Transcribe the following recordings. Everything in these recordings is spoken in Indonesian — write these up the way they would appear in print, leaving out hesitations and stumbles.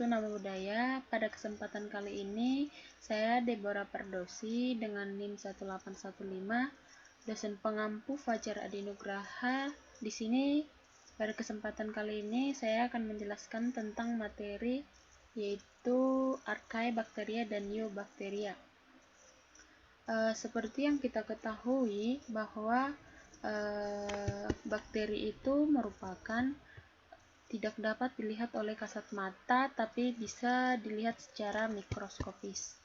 Swastiastu, Namo Buddhaya. Pada kesempatan kali ini, saya Deborah Pardosi dengan NIM 1815, dosen pengampu Fajar Adinugraha. Di sini, pada kesempatan kali ini, saya akan menjelaskan tentang materi yaitu Archaebacteria dan Eubacteria. Seperti yang kita ketahui bahwa bakteri itu merupakan tidak dapat dilihat oleh kasat mata, tapi bisa dilihat secara mikroskopis.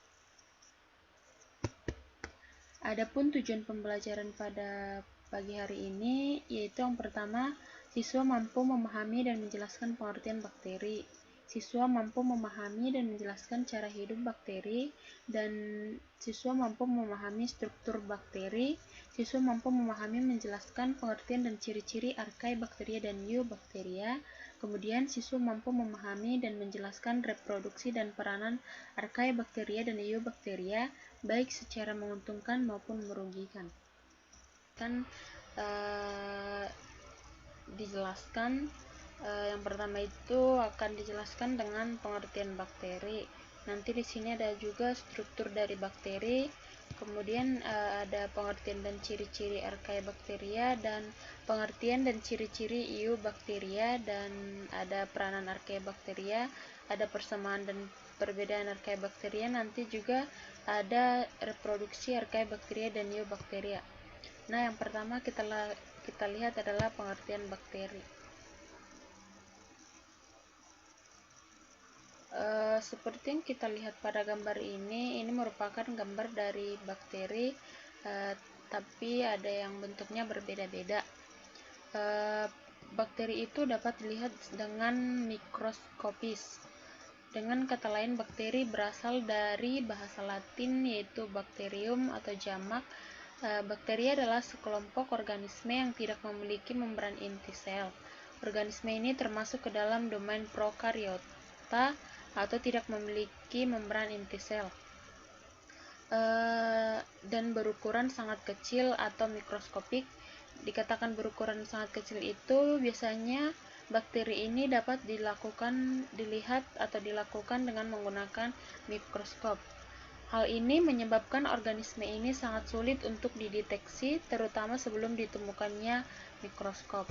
Adapun tujuan pembelajaran pada pagi hari ini yaitu yang pertama, siswa mampu memahami dan menjelaskan pengertian bakteri. Siswa mampu memahami dan menjelaskan cara hidup bakteri, dan siswa mampu memahami struktur bakteri. Siswa mampu memahami menjelaskan pengertian dan ciri-ciri Archaebacteria dan Eubacteria. Kemudian siswa mampu memahami dan menjelaskan reproduksi dan peranan Archaebacteria dan Eubacteria, baik secara menguntungkan maupun merugikan. Dijelaskan yang pertama itu akan dijelaskan dengan pengertian bakteri. Nanti di sini ada juga struktur dari bakteri, kemudian ada pengertian dan ciri-ciri Archaebacteria, dan pengertian dan ciri-ciri Eubacteria, dan ada peranan Archaebacteria, ada persamaan dan perbedaan Archaebacteria, nanti juga ada reproduksi Archaebacteria dan Eubacteria. Nah, yang pertama kita lihat adalah pengertian bakteri. Seperti yang kita lihat pada gambar ini merupakan gambar dari bakteri, tapi ada yang bentuknya berbeda-beda. Bakteri itu dapat dilihat dengan mikroskopis. Dengan kata lain, bakteri berasal dari bahasa Latin yaitu bacterium atau jamak. Bakteri adalah sekelompok organisme yang tidak memiliki membran inti sel. Organisme ini termasuk ke dalam domain prokariota atau tidak memiliki membran inti sel, dan berukuran sangat kecil atau mikroskopik. Dikatakan berukuran sangat kecil itu biasanya bakteri ini dapat dilihat dengan menggunakan mikroskop. Hal ini menyebabkan organisme ini sangat sulit untuk dideteksi, terutama sebelum ditemukannya mikroskop.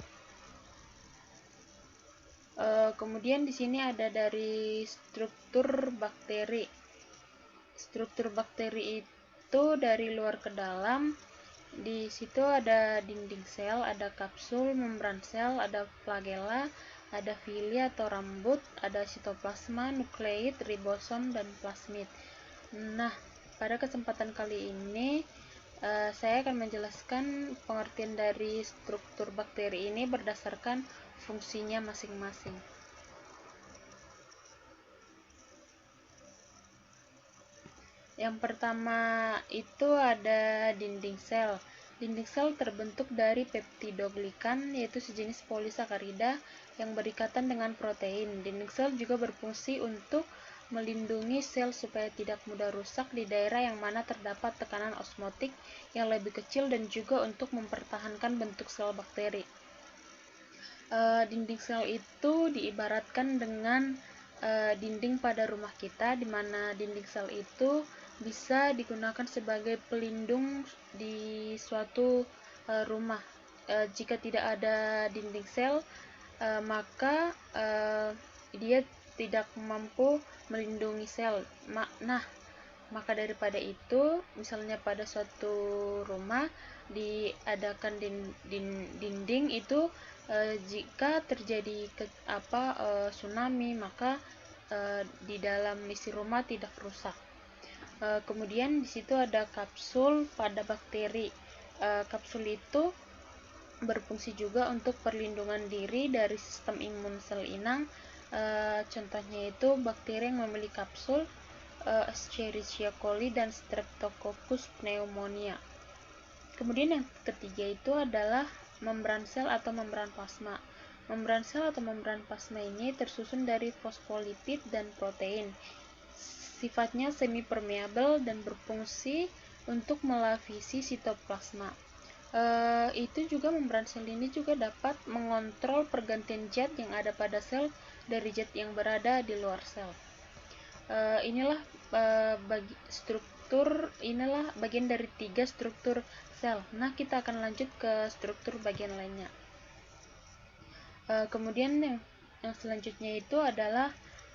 Kemudian di sini ada dari struktur bakteri. Struktur bakteri itu dari luar ke dalam. Di situ ada dinding sel, ada kapsul, membran sel, ada flagella, ada villi atau rambut, ada sitoplasma, nukleid, ribosom, dan plasmid. Nah, pada kesempatan kali ini saya akan menjelaskan pengertian dari struktur bakteri ini berdasarkan fungsinya masing-masing. Yang pertama itu ada dinding sel. Dinding sel terbentuk dari peptidoglikan, yaitu sejenis polisakarida yang berikatan dengan protein. Dinding sel juga berfungsi untuk melindungi sel supaya tidak mudah rusak di daerah yang mana terdapat tekanan osmotik yang lebih kecil, dan juga untuk mempertahankan bentuk sel bakteri. Dinding sel itu diibaratkan dengan dinding pada rumah kita, di mana dinding sel itu bisa digunakan sebagai pelindung di suatu rumah. Jika tidak ada dinding sel, maka dia tidak mampu melindungi sel. Maka daripada itu, misalnya pada suatu rumah diadakan dinding itu, jika terjadi tsunami, maka di dalam isi rumah tidak rusak. Kemudian di situ ada kapsul pada bakteri. Kapsul itu berfungsi juga untuk perlindungan diri dari sistem imun sel inang. Contohnya itu bakteri yang memiliki kapsul, Escherichia coli dan Streptococcus pneumonia. Kemudian yang ketiga itu adalah membran sel atau membran plasma. Membran sel atau membran plasma ini tersusun dari fosfolipid dan protein. Sifatnya semi-permeabel dan berfungsi untuk melapisi sitoplasma. Itu juga membran sel ini juga dapat mengontrol pergantian zat yang ada pada sel dari zat yang berada di luar sel. Inilah bagian dari 3 struktur sel. Nah, kita akan lanjut ke struktur bagian lainnya. Kemudian yang selanjutnya itu adalah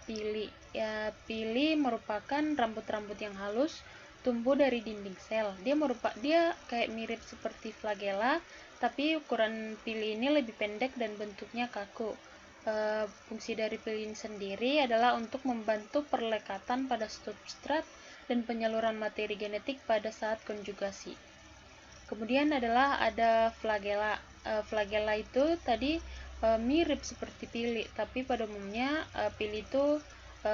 pili. Ya, pili merupakan rambut-rambut yang halus tumbuh dari dinding sel. Dia kayak mirip seperti flagela, tapi ukuran pili ini lebih pendek dan bentuknya kaku. Fungsi dari pili ini sendiri adalah untuk membantu perlekatan pada substrat dan penyaluran materi genetik pada saat konjugasi. Kemudian ada flagela. Flagela itu tadi mirip seperti pili, tapi pada umumnya pili itu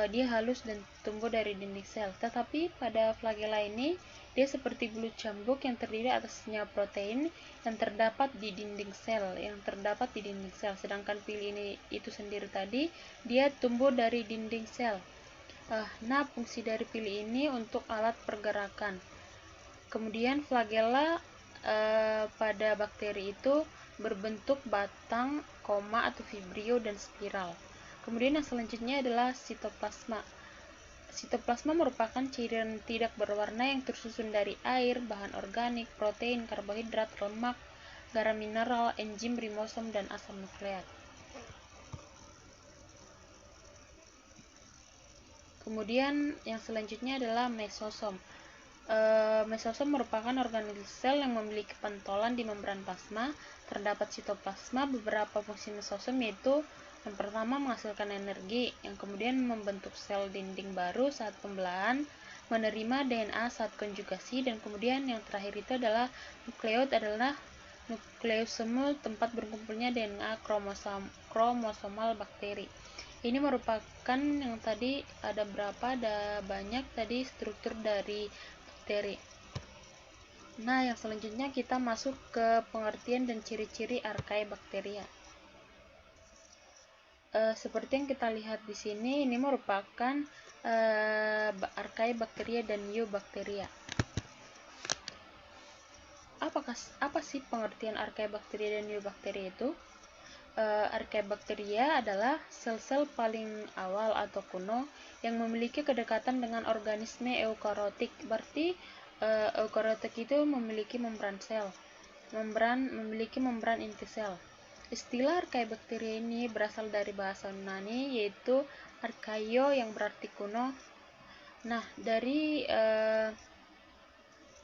dia halus dan tumbuh dari dinding sel. Tetapi pada flagela ini dia seperti belut cambuk yang terdiri atasnya protein yang terdapat di dinding sel, sedangkan pili ini itu sendiri tadi dia tumbuh dari dinding sel. Nah, fungsi dari pili ini untuk alat pergerakan. Kemudian flagela pada bakteri itu berbentuk batang, koma atau vibrio dan spiral. Kemudian yang selanjutnya adalah sitoplasma. Sitoplasma merupakan cairan tidak berwarna yang tersusun dari air, bahan organik, protein, karbohidrat, lemak, garam mineral, enzim, ribosom, dan asam nukleat. Kemudian yang selanjutnya adalah mesosom. Mesosom merupakan organel sel yang memiliki pentolan di membran plasma. Terdapat sitoplasma. Beberapa fungsi mesosom yaitu yang pertama menghasilkan energi, yang kemudian membentuk sel dinding baru saat pembelahan, menerima DNA saat konjugasi, dan kemudian yang terakhir itu adalah nukleot adalah nukleosomal, tempat berkumpulnya DNA kromosomal bakteri. Ini merupakan yang tadi ada banyak tadi struktur dari bakteri. Nah, yang selanjutnya kita masuk ke pengertian dan ciri-ciri Archaebacteria. Seperti yang kita lihat di sini, ini merupakan Archaebacteria dan Eubacteria. Apa sih pengertian Archaebacteria dan Eubacteria itu? Archaebacteria adalah sel-sel paling awal atau kuno yang memiliki kedekatan dengan organisme eukariotik. Berarti eukariotik itu memiliki membran inti sel. Istilah Archaebacteria ini berasal dari bahasa Yunani, yaitu archaio yang berarti kuno. Nah, dari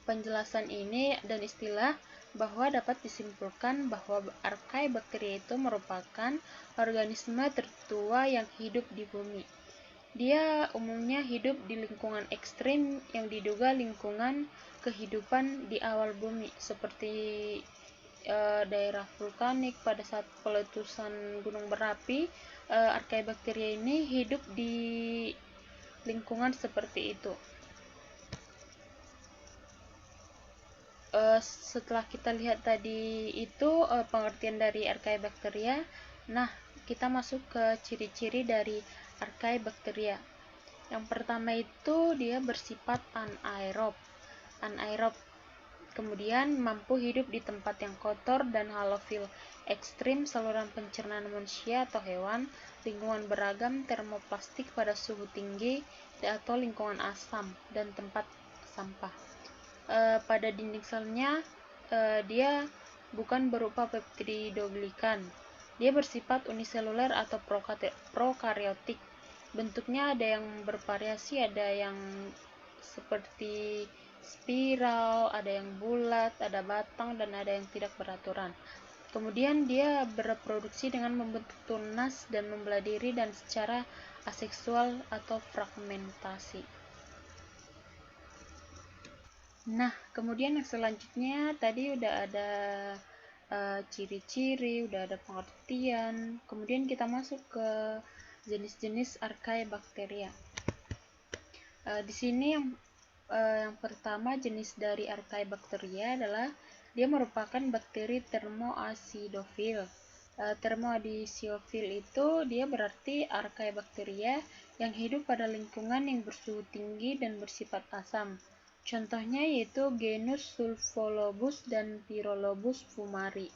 penjelasan ini dan istilah bahwa dapat disimpulkan bahwa Archaebacteria itu merupakan organisme tertua yang hidup di bumi. Dia umumnya hidup di lingkungan ekstrim yang diduga lingkungan kehidupan di awal bumi, seperti daerah vulkanik pada saat peletusan gunung berapi. Archaebacteria ini hidup di lingkungan seperti itu. Setelah kita lihat tadi itu pengertian dari Archaebacteria, nah kita masuk ke ciri-ciri dari Archaebacteria. Yang pertama itu dia bersifat anaerob. Kemudian mampu hidup di tempat yang kotor dan halofil ekstrim, saluran pencernaan manusia atau hewan, lingkungan beragam, termoplastik pada suhu tinggi, atau lingkungan asam dan tempat sampah. Pada dinding selnya dia bukan berupa peptidoglikan. Dia bersifat uniseluler atau prokariotik. Bentuknya ada yang bervariasi, ada yang seperti spiral, ada yang bulat, ada batang, dan ada yang tidak beraturan. Kemudian dia bereproduksi dengan membentuk tunas dan membelah diri dan secara aseksual atau fragmentasi. Nah, kemudian yang selanjutnya tadi udah ada ciri-ciri, udah ada pengertian. Kemudian kita masuk ke jenis-jenis Archaebacteria. Di sini yang pertama jenis dari Archaebacteria adalah dia merupakan bakteri termoacidofil. Termoacidofil itu dia berarti Archaebacteria yang hidup pada lingkungan yang bersuhu tinggi dan bersifat asam. Contohnya yaitu genus Sulfolobus dan Pyrrolobus fumari.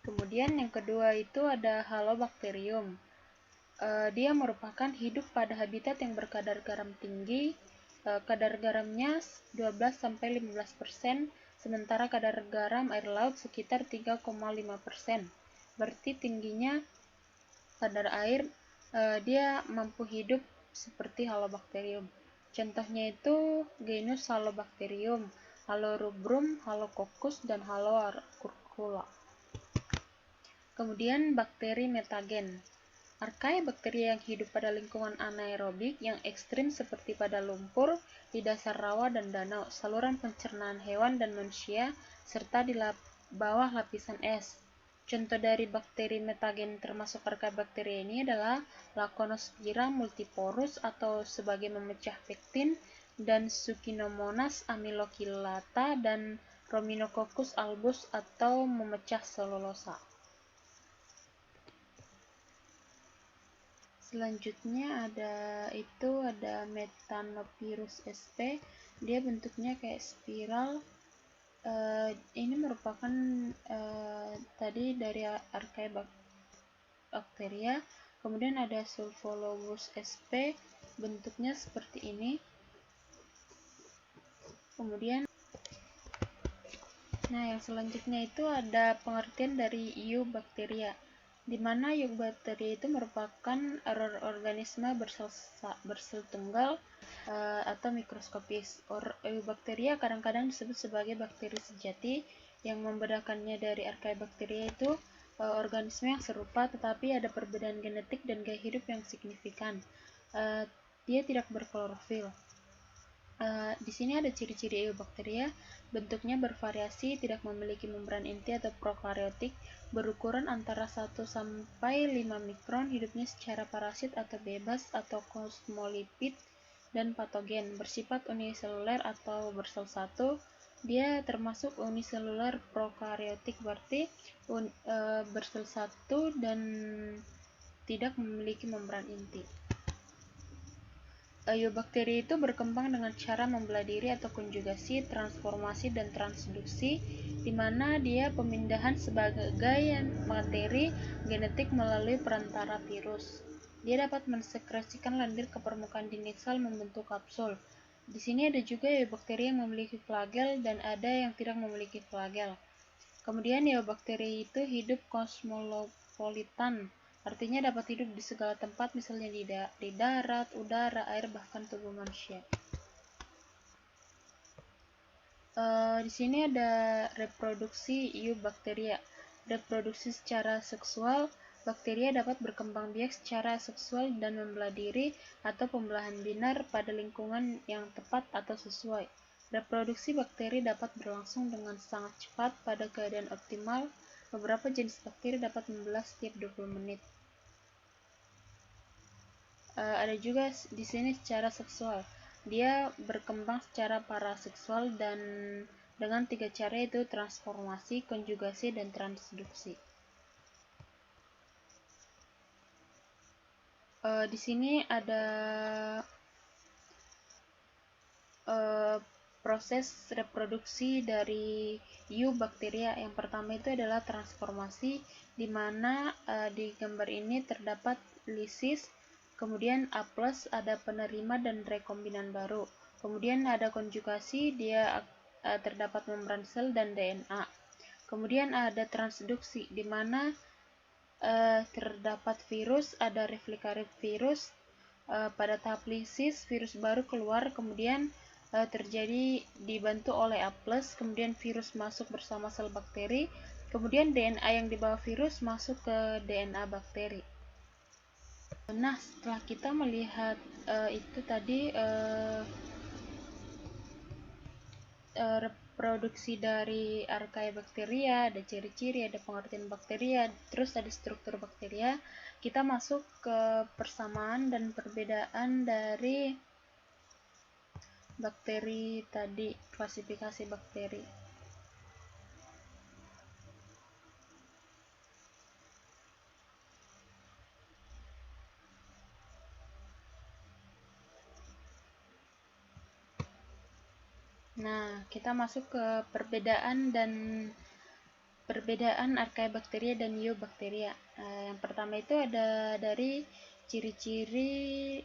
Kemudian yang kedua itu ada Halobacterium. Dia merupakan hidup pada habitat yang berkadar garam tinggi, kadar garamnya 12-15%, sementara kadar garam air laut sekitar 3,5%. Berarti tingginya kadar air, dia mampu hidup seperti halobacterium. Contohnya itu genus Halobacterium, Halorubrum, Halococcus, dan Haloarcula. Kemudian bakteri metagen. Archaea bakteri yang hidup pada lingkungan anaerobik yang ekstrim seperti pada lumpur, di dasar rawa dan danau, saluran pencernaan hewan dan manusia, serta di bawah lapisan es. Contoh dari bakteri metagen termasuk Archaea bakteri ini adalah Laconospira multiporus atau sebagai memecah pektin, dan Sucinomonas amylocylata, dan Rhominococcus albus atau memecah selulosa. Selanjutnya ada Methanopyrus sp. Dia bentuknya kayak spiral. Ini merupakan tadi dari Archaea bacteria. Kemudian ada Sulfolobus sp, bentuknya seperti ini. Kemudian yang selanjutnya itu ada pengertian dari Eubacteria, di mana Eubacteria itu merupakan organisme bersel tunggal atau mikroskopis. Eubacteria kadang-kadang disebut sebagai bakteri sejati. Yang membedakannya dari Archaea bacteria itu organisme yang serupa, tetapi ada perbedaan genetik dan gaya hidup yang signifikan. Dia tidak berklorofil. Di sini ada ciri-ciri Eubacteria. Bentuknya bervariasi, tidak memiliki membran inti atau prokaryotik, berukuran antara 1-5 mikron, hidupnya secara parasit atau bebas atau kosmolipid dan patogen, bersifat uniseluler atau bersel satu. Dia termasuk uniseluler prokaryotik, berarti bersel satu dan tidak memiliki membran inti. Eubacteria itu berkembang dengan cara membelah diri atau konjugasi, transformasi, dan transduksi, di mana dia pemindahan sebagai materi genetik melalui perantara virus. Dia dapat mensekresikan lendir ke permukaan dinding sel membentuk kapsul. Di sini ada juga Eubacteria yang memiliki flagel dan ada yang tidak memiliki flagel. Kemudian Eubacteria itu hidup kosmopolitan. Artinya dapat hidup di segala tempat, misalnya di darat, udara, air, bahkan tubuh manusia. Di sini ada reproduksi Eubacteria. Reproduksi secara seksual, bakteria dapat berkembang biak secara seksual dan membelah diri atau pembelahan binar pada lingkungan yang tepat atau sesuai. Reproduksi bakteri dapat berlangsung dengan sangat cepat pada keadaan optimal. Beberapa jenis bakteri dapat membelah setiap 20 menit. Ada juga di sini secara seksual. Dia berkembang secara paraseksual dan dengan 3 cara, yaitu transformasi, konjugasi, dan transduksi. Di sini ada proses reproduksi dari Eubacteria. Yang pertama itu adalah transformasi, di mana di gambar ini terdapat lisis, kemudian A+, ada penerima dan rekombinan baru. Kemudian ada konjugasi, dia terdapat membran sel dan DNA. Kemudian ada transduksi, di mana terdapat virus, ada replikatif virus. Pada tahap lisis, virus baru keluar, kemudian terjadi dibantu oleh A+, kemudian virus masuk bersama sel bakteri, kemudian DNA yang dibawa virus masuk ke DNA bakteri. Nah, setelah kita melihat itu tadi reproduksi dari Archaea bacteria, ada ciri-ciri, ada pengertian bakteria, terus ada struktur bakteria, kita masuk ke persamaan dan perbedaan dari bakteri tadi, klasifikasi bakteri. Nah, kita masuk ke perbedaan Archaea bacteria dan Eubacteria. Yang pertama itu ada dari ciri-ciri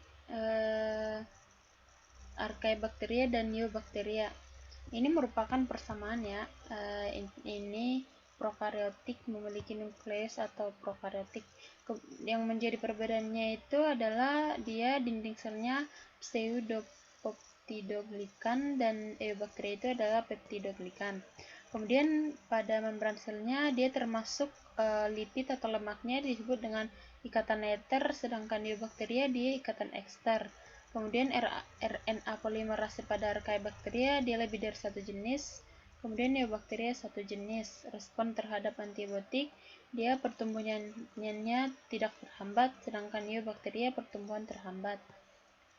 Archaebacteria dan Neobacteria. Ini merupakan persamaan ya. Ini prokariotik memiliki nukleus atau prokariotik. Yang menjadi perbedaannya itu adalah dia dinding selnya pseudopotidoglikan dan Eubacteria itu adalah peptidoglikan. Kemudian pada membran selnya dia termasuk lipid atau lemaknya disebut dengan ikatan ether, sedangkan Eubacteria dia ikatan ekster. Kemudian RNA polimerase pada Archaebacteria dia lebih dari satu jenis. Kemudian Neobacteria satu jenis. Respon terhadap antibiotik dia pertumbuhannya tidak terhambat, sedangkan Neobacteria pertumbuhan terhambat.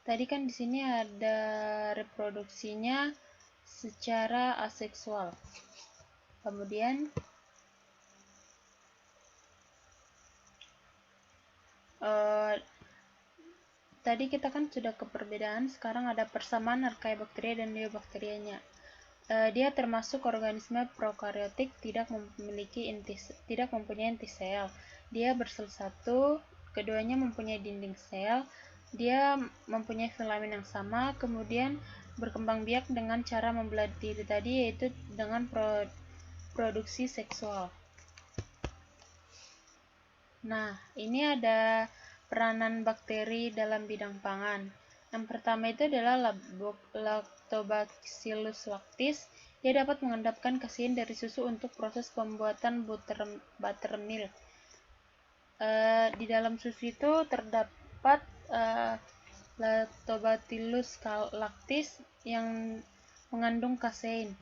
Tadi kan di sini ada reproduksinya secara aseksual. Kemudian tadi kita kan sudah ke perbedaan, sekarang ada persamaan Archaebacteria dan Neobacterianya. Dia termasuk organisme prokariotik, tidak mempunyai inti sel. Dia bersel satu, keduanya mempunyai dinding sel. Dia mempunyai filamen yang sama, kemudian berkembang biak dengan cara membelah diri tadi, yaitu dengan produksi seksual. Nah, ini ada peranan bakteri dalam bidang pangan. Yang pertama itu adalah Lactobacillus lactis. Dia dapat mengendapkan kasein dari susu untuk proses pembuatan buttermilk. Di dalam susu itu terdapat Lactobacillus lactis yang mengandung kasein.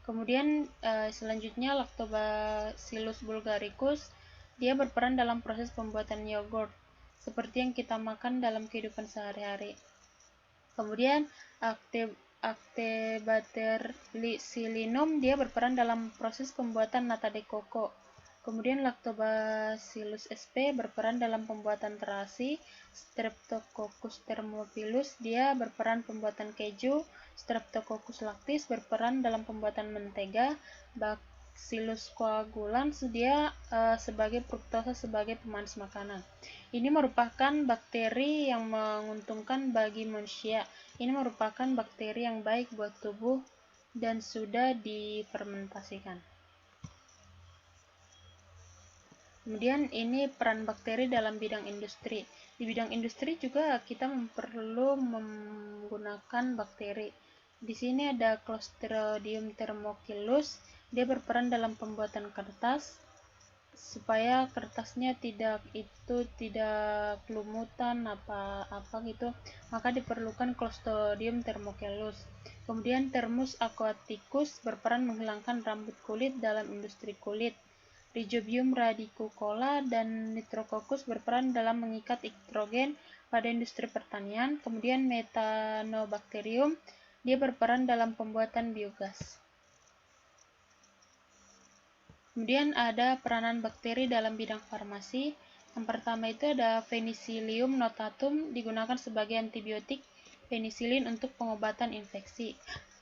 Kemudian selanjutnya Lactobacillus bulgaricus, dia berperan dalam proses pembuatan yogurt seperti yang kita makan dalam kehidupan sehari-hari. Kemudian Lactobacillinum, dia berperan dalam proses pembuatan nata de coco. Kemudian Lactobacillus sp berperan dalam pembuatan terasi. Streptococcus thermophilus, dia berperan pembuatan keju. Streptococcus lactis berperan dalam pembuatan mentega. Bacillus coagulans, dia sebagai fruktosa sebagai pemanis makanan. Ini merupakan bakteri yang menguntungkan bagi manusia. Ini merupakan bakteri yang baik buat tubuh dan sudah difermentasikan. Kemudian ini peran bakteri dalam bidang industri. Di bidang industri juga kita perlu menggunakan bakteri. Di sini ada Clostridium thermophilus. Dia berperan dalam pembuatan kertas. Supaya kertasnya tidak lumutan apa gitu, maka diperlukan Clostridium thermophilus. Kemudian Thermus aquaticus berperan menghilangkan rambut kulit dalam industri kulit. Rhizobium radicucola dan Nitrococcus berperan dalam mengikat nitrogen pada industri pertanian. Kemudian Methanobacterium, dia berperan dalam pembuatan biogas. Kemudian ada peranan bakteri dalam bidang farmasi. Yang pertama itu ada Penicillium notatum, digunakan sebagai antibiotik penisilin untuk pengobatan infeksi.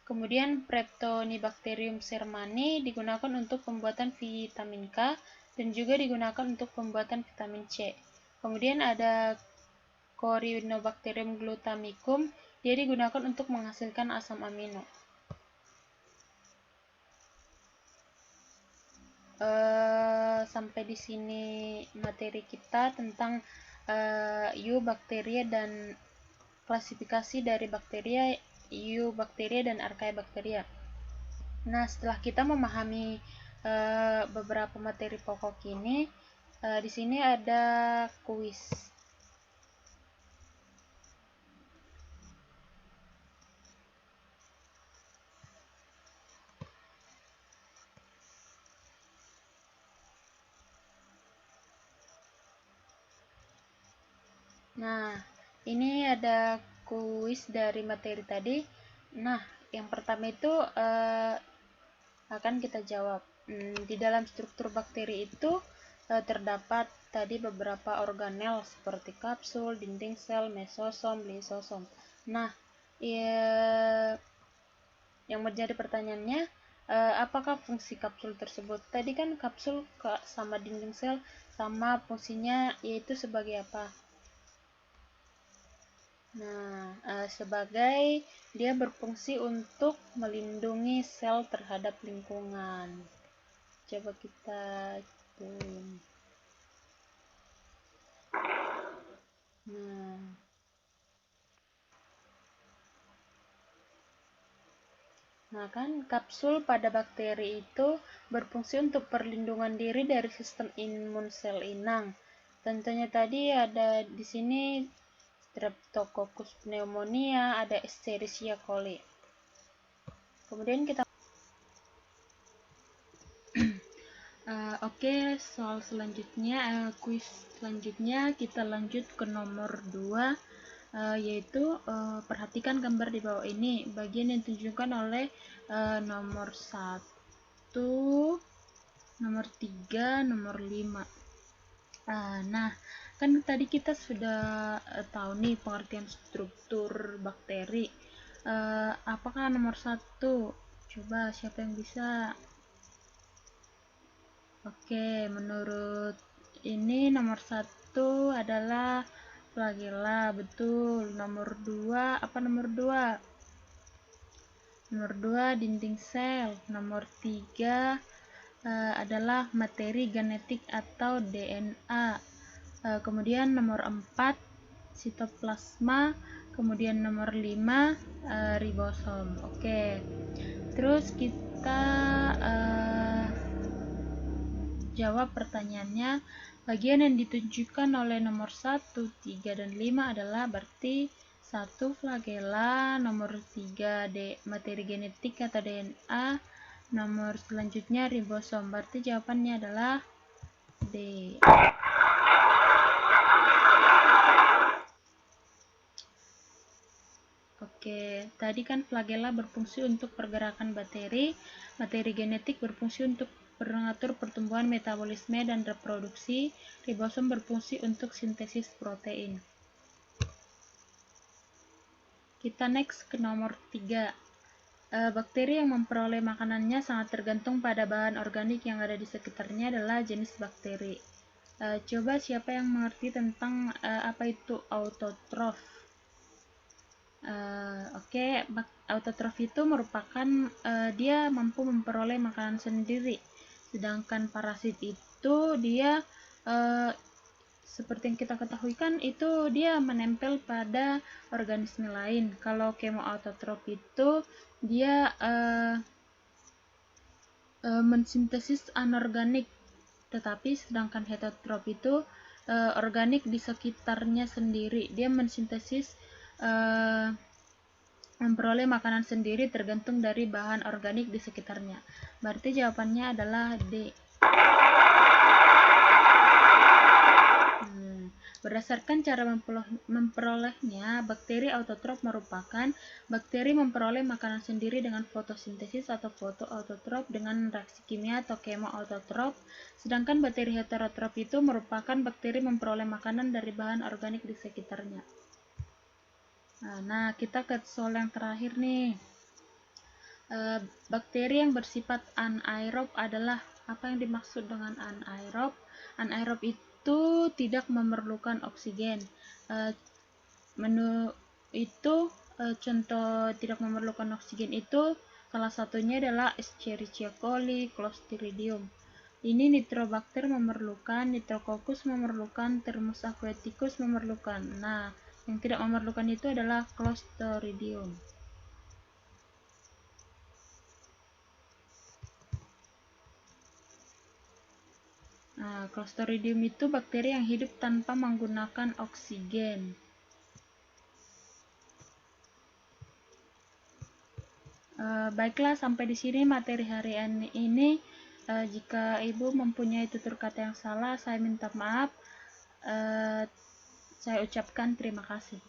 Kemudian Preptonibacterium shermani digunakan untuk pembuatan vitamin K dan juga digunakan untuk pembuatan vitamin C. Kemudian ada Corynebacterium glutamicum, dia digunakan untuk menghasilkan asam amino. Sampai di sini materi kita tentang Eubacteria dan klasifikasi dari bakteria, Eubacteria dan Archaebacteria. Nah, setelah kita memahami beberapa materi pokok ini, di sini ada kuis. Nah, ini ada kuis dari materi tadi. Nah, yang pertama itu akan kita jawab. Di dalam struktur bakteri itu terdapat tadi beberapa organel seperti kapsul, dinding sel, mesosom, lisosom. Nah, yang menjadi pertanyaannya, apakah fungsi kapsul tersebut? Tadi kan kapsul sama dinding sel sama fungsinya yaitu sebagai apa? Nah, sebagai dia berfungsi untuk melindungi sel terhadap lingkungan. Coba kita hitung. Nah, kan kapsul pada bakteri itu berfungsi untuk perlindungan diri dari sistem imun sel inang. Tentunya tadi ada di sini Streptococcus pneumonia, ada Escherichia coli. Kemudian kita Oke, soal selanjutnya, kuis selanjutnya kita lanjut ke nomor 2, yaitu perhatikan gambar di bawah ini, bagian yang ditunjukkan oleh nomor 1, nomor 3, nomor 5. Nah, kan tadi kita sudah tahu nih pengertian struktur bakteri. Apakah nomor 1? Coba siapa yang bisa? Oke, menurut ini nomor 1 adalah flagella, betul. Nomor 2, apa nomor 2? Nomor 2 dinding sel. Nomor 3 adalah materi genetik atau DNA. Kemudian nomor 4 sitoplasma. Kemudian nomor 5 ribosom. Oke. Terus kita jawab pertanyaannya. Bagian yang ditunjukkan oleh nomor 1, 3, dan 5 adalah berarti 1 flagella, nomor 3 materi genetik atau DNA, nomor selanjutnya ribosom. Berarti jawabannya adalah D. Oke, tadi kan flagella berfungsi untuk pergerakan bakteri, materi genetik berfungsi untuk mengatur pertumbuhan, metabolisme, dan reproduksi, ribosom berfungsi untuk sintesis protein. Kita next ke nomor 3. Bakteri yang memperoleh makanannya sangat tergantung pada bahan organik yang ada di sekitarnya adalah jenis bakteri. Coba siapa yang mengerti tentang apa itu autotrof? Oke, autotrof itu merupakan dia mampu memperoleh makanan sendiri, sedangkan parasit itu dia seperti yang kita ketahui kan itu dia menempel pada organisme lain. Kalau kemoautotrof itu dia mensintesis anorganik, tetapi sedangkan heterotrof itu organik di sekitarnya sendiri. Dia mensintesis memperoleh makanan sendiri tergantung dari bahan organik di sekitarnya. Berarti jawabannya adalah D. Berdasarkan cara memperolehnya, bakteri autotrof merupakan bakteri memperoleh makanan sendiri dengan fotosintesis atau fotoautotrof dengan reaksi kimia atau kemoautotrof, sedangkan bakteri heterotrof itu merupakan bakteri memperoleh makanan dari bahan organik di sekitarnya. Nah, kita ke soal yang terakhir nih. Bakteri yang bersifat anaerob adalah apa yang dimaksud dengan anaerob? Anaerob itu tidak memerlukan oksigen. Contoh tidak memerlukan oksigen itu salah satunya adalah Escherichia coli, Clostridium. Ini Nitrobacter memerlukan, Nitrococcus memerlukan, Thermus aquaticus memerlukan. Nah, yang tidak memerlukan itu adalah Clostridium. Clostridium itu bakteri yang hidup tanpa menggunakan oksigen. Baiklah, sampai di sini materi hari ini. Jika Ibu mempunyai tutur kata yang salah, saya minta maaf. Saya ucapkan terima kasih.